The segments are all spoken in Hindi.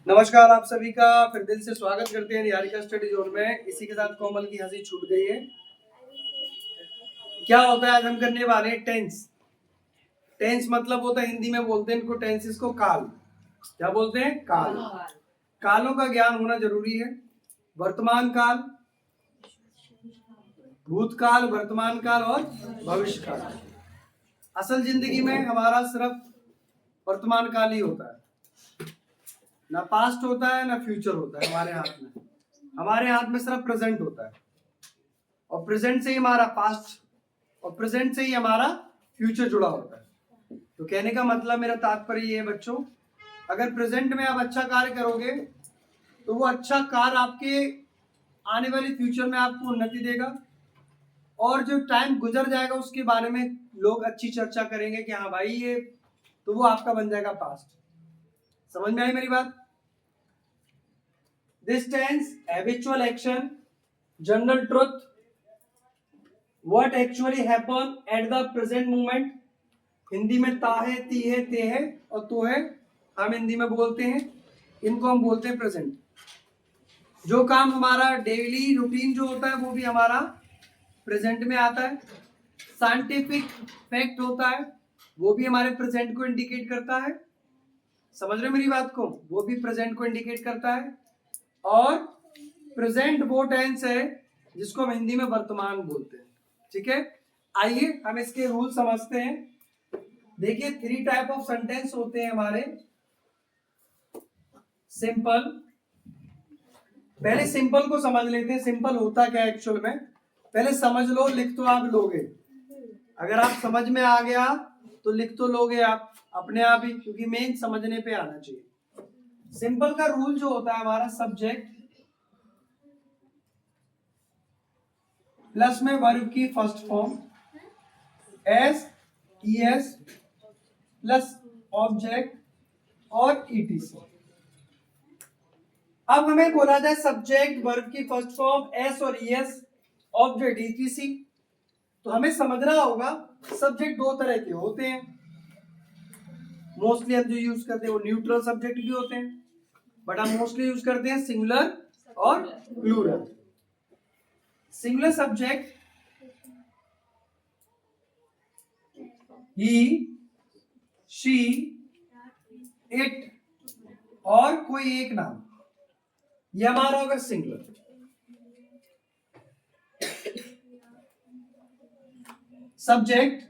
नमस्कार, आप सभी का फिर दिल से स्वागत करते हैं निहारिका स्टडी जोन में। इसी के साथ कोमल की हंसी छूट गई है। क्या होता है, आज हम करने वाले हैं टेंस। टेंस मतलब होता है, हिंदी में बोलते हैं इनको टेंसेस को काल। क्या बोलते हैं? काल। कालों का ज्ञान होना जरूरी है। वर्तमान काल, भूतकाल, वर्तमान काल और भविष्य काल। असल जिंदगी में हमारा सिर्फ वर्तमान काल ही होता है, ना पास्ट होता है ना फ्यूचर होता है हमारे हाथ में। हमारे हाथ में सिर्फ प्रेजेंट होता है, और प्रेजेंट से ही हमारा पास्ट और प्रेजेंट से ही हमारा फ्यूचर जुड़ा होता है। तो कहने का मतलब, मेरा तात्पर्य ये है बच्चों, अगर प्रेजेंट में आप अच्छा कार्य करोगे तो वो अच्छा कार्य आपके आने वाले फ्यूचर में आपको उन्नति देगा, और जो टाइम गुजर जाएगा उसके बारे में लोग अच्छी चर्चा करेंगे कि हाँ भाई ये, तो वो आपका बन जाएगा पास्ट। समझ में आई मेरी बात? This tense habitual action, general truth, what actually happen at the present moment। Hindi में ता है, ती है, ते है और तो है, हम हिंदी में बोलते हैं, इनको हम बोलते हैं प्रेजेंट। जो काम हमारा डेली रूटीन जो होता है वो भी हमारा प्रेजेंट में आता है। साइंटिफिक फैक्ट होता है वो भी हमारे प्रेजेंट को इंडिकेट करता है। समझ रहे हो मेरी बात को? वो भी प्रेजेंट को इंडिकेट करता है। और प्रेजेंट वो टेंस है जिसको हम हिंदी में वर्तमान बोलते हैं। ठीक है, आइए हम इसके रूल समझते हैं। देखिए, 3 टाइप ऑफ सेंटेंस होते हैं हमारे। सिंपल, पहले सिंपल को समझ लेते हैं। सिंपल होता क्या है एक्चुअल में, पहले समझ लो। लिख तो आप लोगे, अगर आप समझ में आ गया तो लिख तो लोगे आप अपने आप ही, क्योंकि मेन समझने पे आना चाहिए। सिंपल का रूल जो होता है हमारा, सब्जेक्ट प्लस में वर्ब की first form s, es plus object और ईटीसी। अब हमें बोला जाए सब्जेक्ट वर्ब की फर्स्ट फॉर्म एस और ईएस, ऑब्जेक्ट ईटीसी, तो हमें समझना होगा सब्जेक्ट 2 तरह के होते हैं। मोस्टली हम जो यूज करते हैं वो न्यूट्रल सब्जेक्ट भी होते हैं, बट हम मोस्टली यूज करते हैं सिंगुलर और plural. Singular subject he, she, it और कोई एक नाम, ये हमारा होगा singular. Subject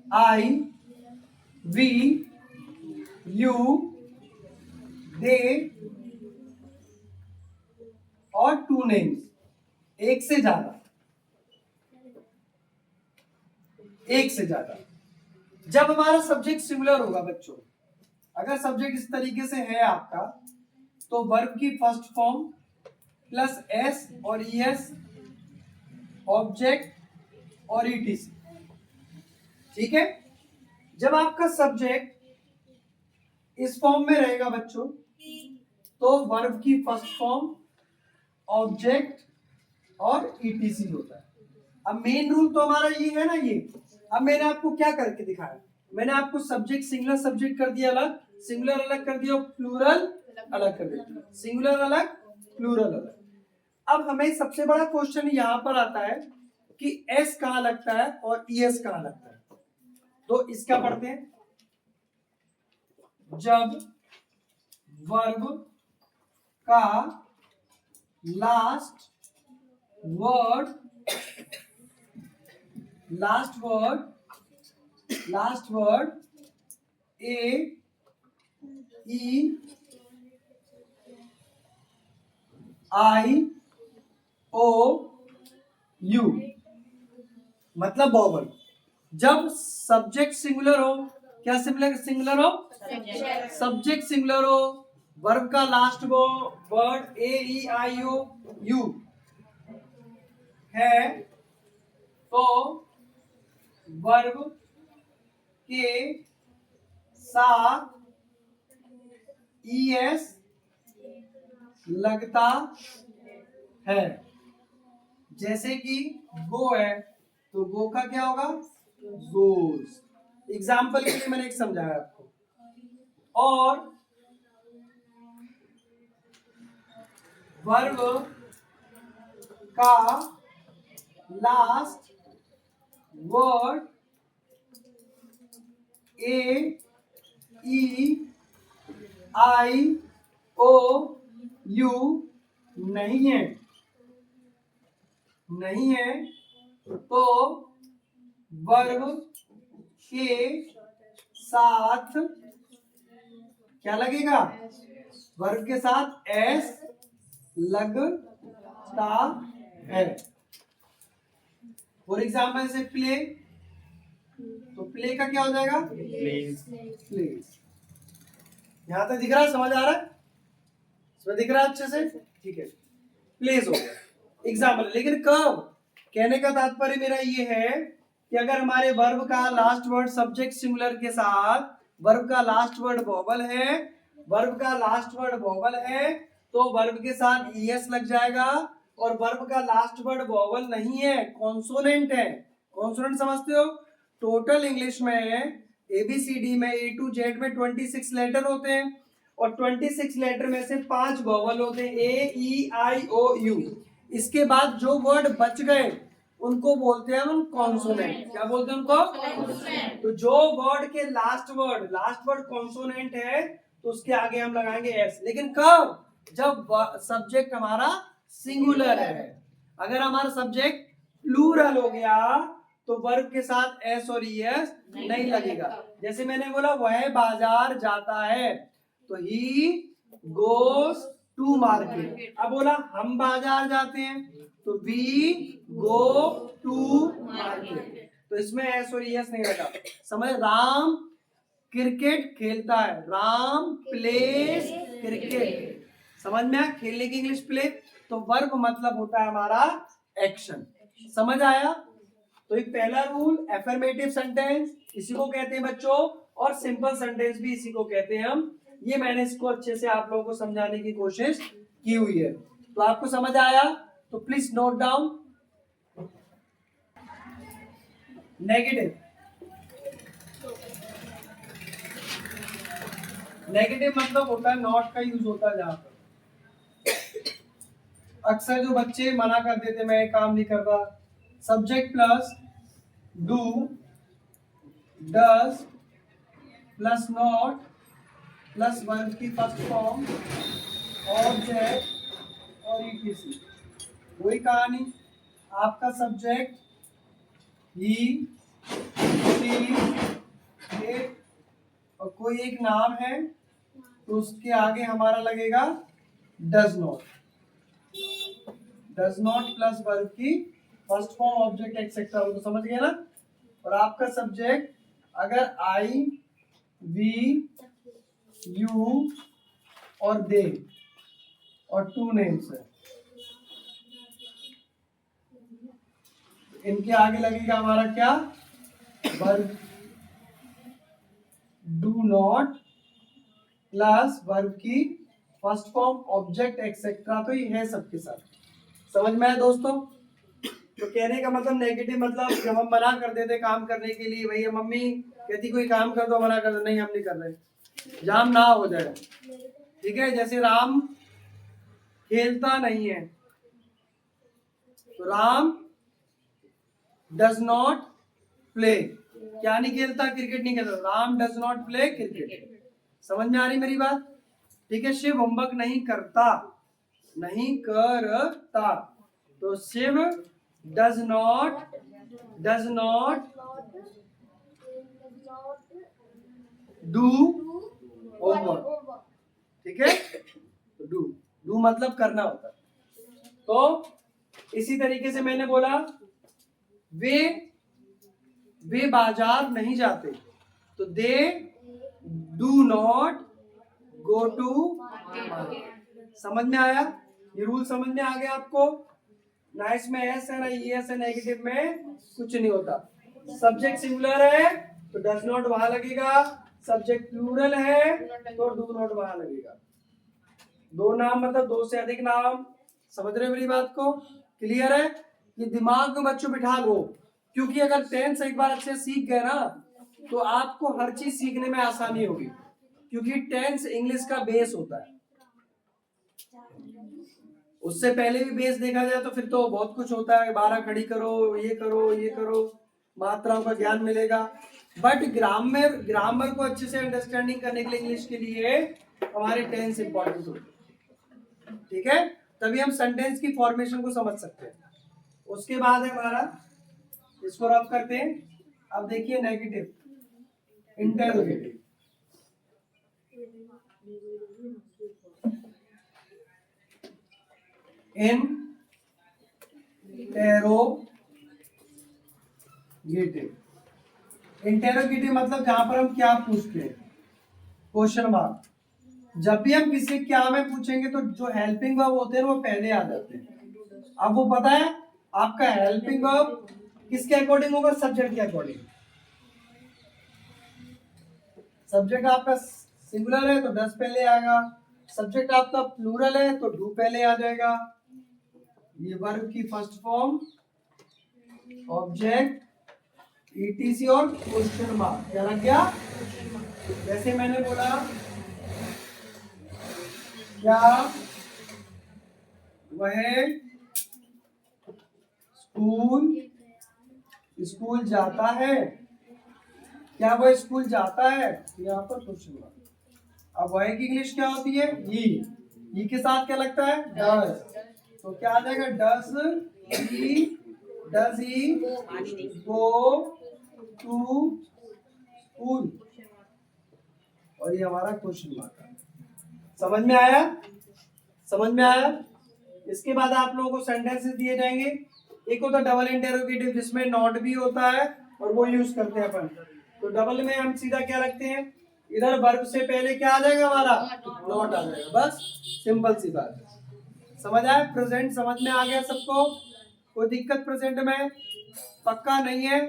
I, we, you, they और 2 नेम्स, एक से ज्यादा, एक से ज्यादा। जब हमारा सब्जेक्ट सिंगुलर होगा बच्चों, अगर सब्जेक्ट इस तरीके से है आपका, तो वर्ब की फर्स्ट फॉर्म प्लस एस और ईएस, ऑब्जेक्ट और ईटीसी। ठीक है, जब आपका सब्जेक्ट इस फॉर्म में रहेगा बच्चों, तो वर्ब की फर्स्ट फॉर्म, ऑब्जेक्ट और ईटीसी होता है। अब मेन रूल तो हमारा ये है ना, ये अब मैंने आपको क्या करके दिखाया, मैंने आपको सब्जेक्ट सिंगुलर सब्जेक्ट कर दिया अलग, सिंगुलर अलग कर दिया, प्लूरल अलग कर दिया, सिंगुलर अलग प्लूरल अलग। अब हमें सबसे बड़ा क्वेश्चन यहाँ पर आता है कि एस कहाँ लगता है और ईएस कहाँ लगता है। तो इसका पढ़ते हैं। जब वर्ब का last word A, E, I, O, U, मतलब वोवल। जब सब्जेक्ट सिंगुलर हो, क्या सिंगुलर हो? सब्जेक्ट सिंगुलर हो, वर्ब का लास्ट वो word A, E, I, O, U है, तो वर्ब के साथ ईएस लगता है। जैसे कि गो है, तो गो का क्या होगा? गोज। एग्जाम्पल के लिए मैंने एक समझाया आपको। और वर्ब का last word A E I O U नहीं है, नहीं है तो वर्ब के साथ क्या लगेगा? वर्ब के साथ एस लगता है। फॉर एग्जाम्पल से प्ले, तो प्ले का क्या हो जाएगा? प्लेस। यहां तक दिख रहा है? समझ आ रहा है? इसमें दिख रहा है अच्छे से? ठीक है, प्लेस हो गया एग्जाम्पल। लेकिन कब? कहने का तात्पर्य मेरा ये है कि अगर हमारे वर्ब का लास्ट वर्ड सब्जेक्ट सिंगुलर के साथ, वर्ब का लास्ट वर्ड वोवल है, वर्ब का लास्ट वर्ड वोवल है, तो वर्ब के साथ ईएस लग जाएगा। और वर्ब का लास्ट वर्ड वोवल नहीं है, कॉन्सोनेंट है। कॉन्सोनेंट समझते हो? टोटल इंग्लिश में एबीसीडी में ए टू जेड में 26 लेटर होते हैं और 26 लेटर में से 5 वोवल होते हैं, ए ई आई ओ यू। इसके बाद जो वर्ड बच गए उनको बोलते हैं हम कॉन्सोनेंट। क्या बोलते हैं उनको? तो जो वर्ड के लास्ट वर्ड कॉन्सोनेंट है तो उसके आगे हम लगाएंगे एस। लेकिन कब? जब सब्जेक्ट हमारा सिंगुलर है। अगर हमारा सब्जेक्ट प्लूरल हो गया तो वर्ब के साथ एस और ईएस नहीं लगेगा। जैसे मैंने बोला वह बाजार जाता है, तो ही गोस टू मार्केट। अब बोला हम बाजार जाते हैं, तो वी गो टू मार्केट, तो इसमें एस और ईएस नहीं लगा। समझ? राम क्रिकेट खेलता है, राम प्लेस क्रिकेट। समझ में आया? खेलने की इंग्लिश प्ले। तो वर्ब मतलब होता है हमारा एक्शन। समझ आया? तो एक पहला रूल, एफर्मेटिव सेंटेंस इसी को कहते हैं बच्चों, और सिंपल सेंटेंस भी इसी को कहते हैं हम। ये मैंने इसको अच्छे से आप लोगों को समझाने की कोशिश की हुई है। तो आपको समझ आया? तो please note down. Negative, negative मतलब होता है नॉट का यूज होता है जहां पर अक्सर जो बच्चे मना कर देते मैं काम नहीं कर रहा, subject plus do, does plus not plus verb की फर्स्ट फॉर्म, ऑब्जेक्ट और ईटीसी। वही कहानी, आपका सब्जेक्ट ही, शी, इट और कोई एक नाम है तो उसके आगे हमारा लगेगा does not. Does not plus verb की फर्स्ट फॉर्म ऑब्जेक्ट एक्सेट्रा, तो समझ गए ना? और आपका सब्जेक्ट अगर आई, वी, यू और दे और टू नेम्स है, इनके आगे लगेगा हमारा क्या? Verb do not plus verb की फर्स्ट फॉर्म ऑब्जेक्ट एक्सेट्रा। तो ये है सबके साथ। समझ में आया दोस्तों? तो कहने का मतलब नेगेटिव मतलब जब हम मना कर देते काम करने के लिए, भैया मम्मी कहती कोई काम कर दो, मना कर दो, नहीं हम नहीं कर रहे, जाम ना हो जाए। ठीक है? जैसे राम खेलता नहीं है, तो राम डज नॉट प्ले, क्या नहीं खेलता? क्रिकेट नहीं खेलता। Ram does not play cricket. समझ में आ रही मेरी बात? ठीक है? शिव होमवर्क नहीं करता, नहीं करता, तो Shiv does not do homework. ठीक है? तो डू मतलब करना होता है। तो इसी तरीके से मैंने बोला वे बाजार नहीं जाते, तो they do not go to market. समझ में आया? ये रूल समझ में आ गया आपको? ना इसमें एस है ना ईएस है, नेगेटिव में कुछ नहीं होता। सब्जेक्ट सिंगुलर है तो डज नॉट वहां लगेगा, सब्जेक्ट प्लूरल है तो डू नॉट वहां लगेगा। दो नाम मतलब दो से अधिक नाम। समझ रहे हो मेरी बात को? क्लियर है? ये दिमाग में बच्चों बिठा लो, क्योंकि अगर टेंस एक बार अच्छे सीख गए ना तो आपको हर चीज सीखने में आसानी होगी, क्योंकि टेंस इंग्लिश का बेस होता है। उससे पहले भी बेस देखा जाए तो फिर तो बहुत कुछ होता है, 12 खड़ी करो, ये करो, ये करो, मात्राओं का ज्ञान मिलेगा। बट ग्रामर को अच्छे से अंडरस्टैंडिंग करने के लिए इंग्लिश के लिए हमारे टेंस इंपॉर्टेंट होते हैं, ठीक है, तभी हम सेंटेंस की फॉर्मेशन को समझ सकते हैं। उसके बाद है हमारा, इसको रब करते हैं। अब देखिए नेगेटिव, इंटरोगेटिव। इंटेरोगेटिव मतलब जहां पर हम क्या पूछते हैं, क्वेश्चन मार्क। जब भी हम किसी क्या में पूछेंगे तो जो हेल्पिंग वर्ब होते हैं वो पहले आ जाते हैं। अब वो पता है आपका हेल्पिंग वर्ब किसके अकॉर्डिंग होगा, सब्जेक्ट के अकॉर्डिंग। सब्जेक्ट आपका सिंगुलर है तो डस पहले आएगा, सब्जेक्ट आपका प्लूरल है तो डू पहले आ जाएगा। ये वर्ब की फर्स्ट फॉर्म, ऑब्जेक्ट, ईटीसी और क्वेश्चन मार्क। क्या लग गया? जैसे मैंने बोला क्या वह स्कूल जाता है, क्या वह स्कूल जाता है, यहाँ पर क्वेश्चन मार्क। अब वह की इंग्लिश क्या होती है, ही के साथ क्या लगता है, डस। तो क्या आ जाएगा, डस ही गो टू स्कूल, और ये हमारा क्वेश्चन मार्क है। समझ में आया? समझ में आया? इसके बाद आप लोगों को सेंटेंसेस दिए जाएंगे। एक होता है डबल इंटेरोगेटिव जिसमें नॉट भी होता है और वो यूज करते हैं अपन। तो डबल में हम सीधा क्या रखते हैं, इधर वर्ब से पहले क्या आ जाएगा हमारा, नॉट आ जाएगा, बस सिंपल सी बात है। समझ आया? प्रेजेंट समझ में आ गया सबको? कोई दिक्कत प्रेजेंट में? पक्का नहीं है?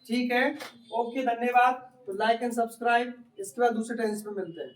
ठीक है, ओके, धन्यवाद। तो लाइक एंड सब्सक्राइब। इसके बाद दूसरे टेंस में मिलते हैं।